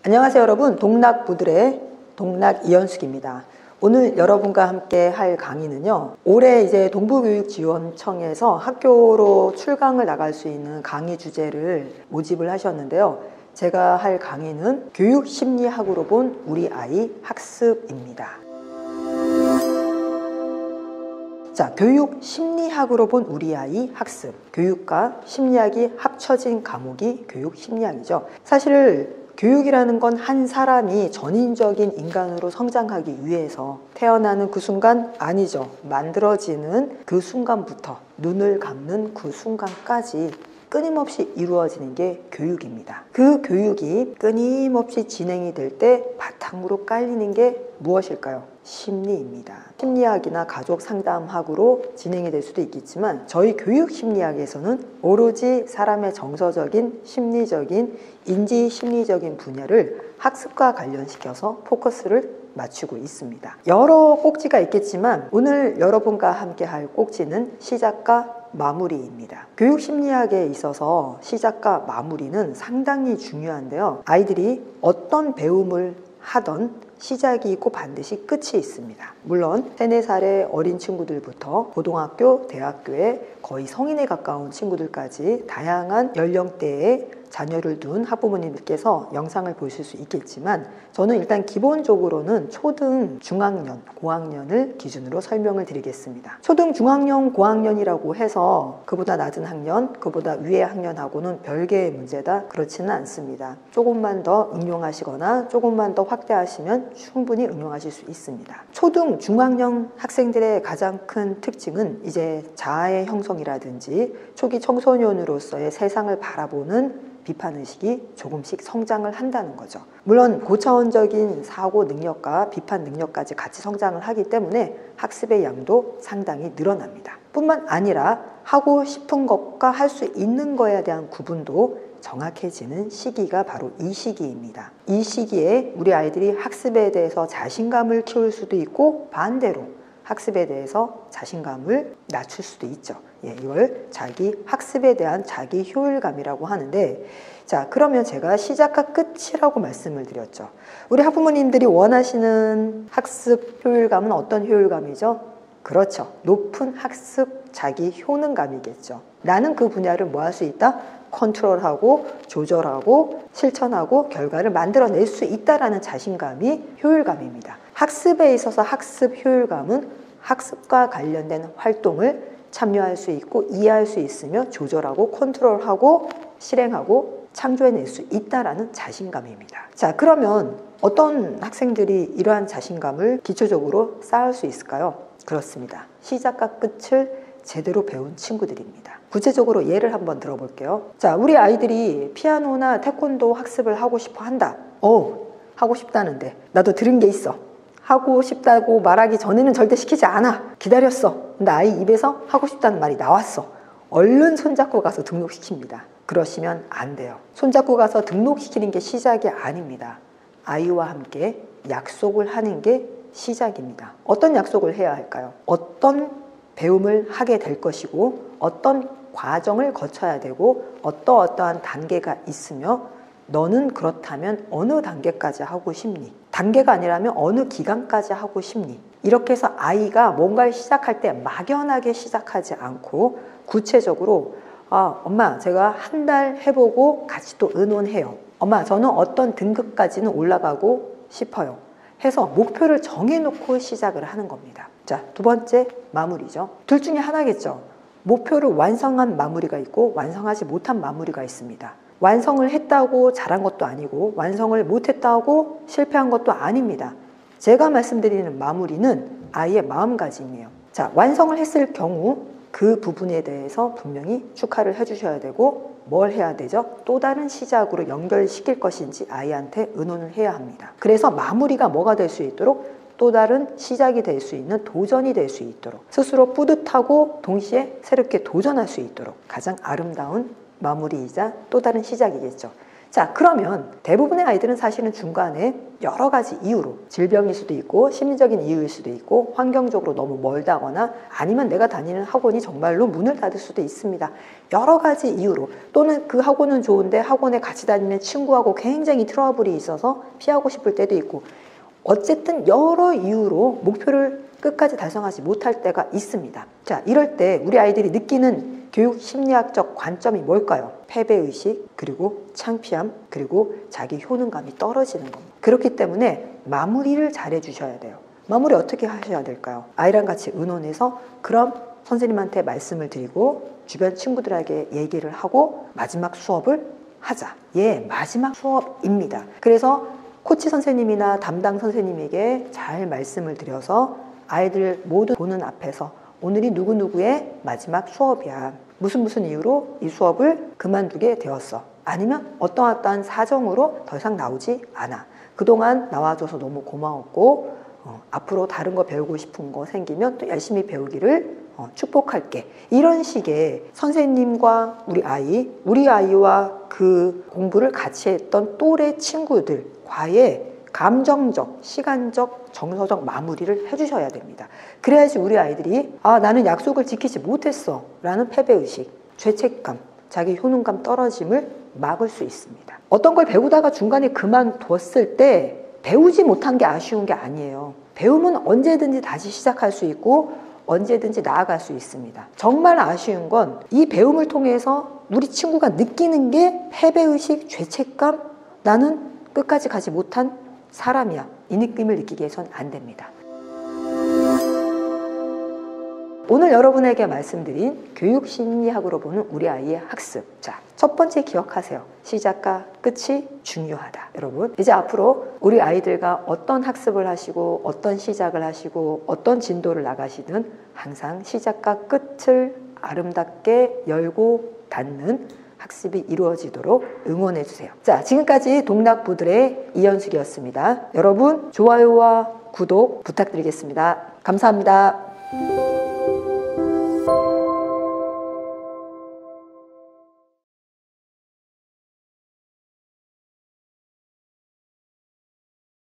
안녕하세요 여러분, 동락부들의 동락 이현숙입니다. 오늘 여러분과 함께 할 강의는요, 올해 이제 동부교육지원청에서 학교로 출강을 나갈 수 있는 강의 주제를 모집을 하셨는데요. 제가 할 강의는 교육심리학으로 본 우리 아이 학습입니다. 자, 교육심리학으로 본 우리 아이 학습. 교육과 심리학이 합쳐진 과목이 교육심리학이죠. 사실 교육이라는 건 한 사람이 전인적인 인간으로 성장하기 위해서 태어나는 그 순간 아니죠. 만들어지는 그 순간부터 눈을 감는 그 순간까지 끊임없이 이루어지는 게 교육입니다. 그 교육이 끊임없이 진행이 될 때 바탕으로 깔리는 게 무엇일까요? 심리입니다. 심리학이나 가족 상담학으로 진행이 될 수도 있겠지만 저희 교육심리학에서는 오로지 사람의 정서적인, 심리적인, 인지심리적인 분야를 학습과 관련시켜서 포커스를 맞추고 있습니다. 여러 꼭지가 있겠지만 오늘 여러분과 함께 할 꼭지는 시작과 마무리입니다. 교육심리학에 있어서 시작과 마무리는 상당히 중요한데요. 아이들이 어떤 배움을 하던 시작이 있고 반드시 끝이 있습니다. 물론 3, 4살의 어린 친구들부터 고등학교, 대학교에 거의 성인에 가까운 친구들까지 다양한 연령대의 자녀를 둔 학부모님들께서 영상을 보실 수 있겠지만 저는 일단 기본적으로는 초등, 중학년, 고학년을 기준으로 설명을 드리겠습니다. 초등, 중학년, 고학년이라고 해서 그보다 낮은 학년, 그보다 위의 학년하고는 별개의 문제다, 그렇지는 않습니다. 조금만 더 응용하시거나 조금만 더 확대하시면 충분히 응용하실 수 있습니다. 초등, 중학년 학생들의 가장 큰 특징은 이제 자아의 형성이라든지 초기 청소년으로서의 세상을 바라보는 비판의식이 조금씩 성장을 한다는 거죠. 물론 고차원적인 사고 능력과 비판 능력까지 같이 성장을 하기 때문에 학습의 양도 상당히 늘어납니다. 뿐만 아니라 하고 싶은 것과 할 수 있는 거에 대한 구분도 정확해지는 시기가 바로 이 시기입니다. 이 시기에 우리 아이들이 학습에 대해서 자신감을 키울 수도 있고 반대로 학습에 대해서 자신감을 낮출 수도 있죠. 이걸 자기 학습에 대한 자기 효율감이라고 하는데, 자, 그러면 제가 시작과 끝이라고 말씀을 드렸죠. 우리 학부모님들이 원하시는 학습 효율감은 어떤 효율감이죠? 그렇죠. 높은 학습 자기 효능감이겠죠. 나는 그 분야를 뭐 할 수 있다? 컨트롤하고 조절하고 실천하고 결과를 만들어낼 수 있다라는 자신감이 효율감입니다. 학습에 있어서 학습 효율감은 학습과 관련된 활동을 참여할 수 있고 이해할 수 있으며 조절하고 컨트롤하고 실행하고 창조해낼 수 있다라는 자신감입니다. 자, 그러면 어떤 학생들이 이러한 자신감을 기초적으로 쌓을 수 있을까요? 그렇습니다. 시작과 끝을 제대로 배운 친구들입니다. 구체적으로 예를 한번 들어볼게요. 자, 우리 아이들이 피아노나 태권도 학습을 하고 싶어 한다. 하고 싶다는데 나도 들은 게 있어. 하고 싶다고 말하기 전에는 절대 시키지 않아. 기다렸어. 근데 아이 입에서 하고 싶다는 말이 나왔어. 얼른 손잡고 가서 등록시킵니다. 그러시면 안 돼요. 손잡고 가서 등록시키는 게 시작이 아닙니다. 아이와 함께 약속을 하는 게 시작입니다. 어떤 약속을 해야 할까요? 어떤 배움을 하게 될 것이고 어떤 과정을 거쳐야 되고 어떠한 단계가 있으며 너는 그렇다면 어느 단계까지 하고 싶니? 단계가 아니라면 어느 기간까지 하고 싶니? 이렇게 해서 아이가 뭔가를 시작할 때 막연하게 시작하지 않고 구체적으로 엄마 제가 한 달 해보고 같이 또 의논해요. 엄마 저는 어떤 등급까지는 올라가고 싶어요. 해서 목표를 정해놓고 시작을 하는 겁니다. 자, 두 번째 마무리죠. 둘 중에 하나겠죠. 목표를 완성한 마무리가 있고 완성하지 못한 마무리가 있습니다. 완성을 했다고 잘한 것도 아니고 완성을 못했다고 실패한 것도 아닙니다. 제가 말씀드리는 마무리는 아이의 마음가짐이에요. 자, 완성을 했을 경우 그 부분에 대해서 분명히 축하를 해주셔야 되고 뭘 해야 되죠? 또 다른 시작으로 연결시킬 것인지 아이한테 의논을 해야 합니다. 그래서 마무리가 뭐가 될 수 있도록 또 다른 시작이 될 수 있는 도전이 될 수 있도록 스스로 뿌듯하고 동시에 새롭게 도전할 수 있도록 가장 아름다운 마무리이자 또 다른 시작이겠죠. 자, 그러면 대부분의 아이들은 사실은 중간에 여러 가지 이유로, 질병일 수도 있고 심리적인 이유일 수도 있고 환경적으로 너무 멀다거나 아니면 내가 다니는 학원이 정말로 문을 닫을 수도 있습니다. 여러 가지 이유로, 또는 그 학원은 좋은데 학원에 같이 다니는 친구하고 굉장히 트러블이 있어서 피하고 싶을 때도 있고, 어쨌든 여러 이유로 목표를 끝까지 달성하지 못할 때가 있습니다. 자, 이럴 때 우리 아이들이 느끼는 교육 심리학적 관점이 뭘까요? 패배의식, 그리고 창피함, 그리고 자기 효능감이 떨어지는 겁니다. 그렇기 때문에 마무리를 잘 해주셔야 돼요. 마무리 어떻게 하셔야 될까요? 아이랑 같이 의논해서 그럼 선생님한테 말씀을 드리고 주변 친구들에게 얘기를 하고 마지막 수업을 하자. 예, 마지막 수업입니다. 그래서 코치 선생님이나 담당 선생님에게 잘 말씀을 드려서 아이들 모두 보는 앞에서 오늘이 누구누구의 마지막 수업이야. 무슨 이유로 이 수업을 그만두게 되었어. 아니면 어떠한 사정으로 더 이상 나오지 않아. 그동안 나와줘서 너무 고마웠고 앞으로 다른 거 배우고 싶은 거 생기면 또 열심히 배우기를 축복할게. 이런 식의 선생님과 우리 아이와 그 공부를 같이 했던 또래 친구들과의 감정적, 시간적, 정서적 마무리를 해주셔야 됩니다. 그래야지 우리 아이들이 나는 약속을 지키지 못했어 라는 패배의식, 죄책감, 자기 효능감 떨어짐을 막을 수 있습니다. 어떤 걸 배우다가 중간에 그만뒀을 때 배우지 못한 게 아쉬운 게 아니에요. 배움은 언제든지 다시 시작할 수 있고 언제든지 나아갈 수 있습니다. 정말 아쉬운 건 이 배움을 통해서 우리 친구가 느끼는 게 패배의식, 죄책감, 나는 끝까지 가지 못한 사람이야. 이 느낌을 느끼게 해서는 안 됩니다. 오늘 여러분에게 말씀드린 교육심리학으로 보는 우리 아이의 학습. 자, 첫 번째 기억하세요. 시작과 끝이 중요하다. 여러분, 이제 앞으로 우리 아이들과 어떤 학습을 하시고 어떤 시작을 하시고 어떤 진도를 나가시든 항상 시작과 끝을 아름답게 열고 닫는 학습이 이루어지도록 응원해 주세요. 자, 지금까지 동락부들의 이현숙이었습니다. 여러분, 좋아요와 구독 부탁드리겠습니다. 감사합니다.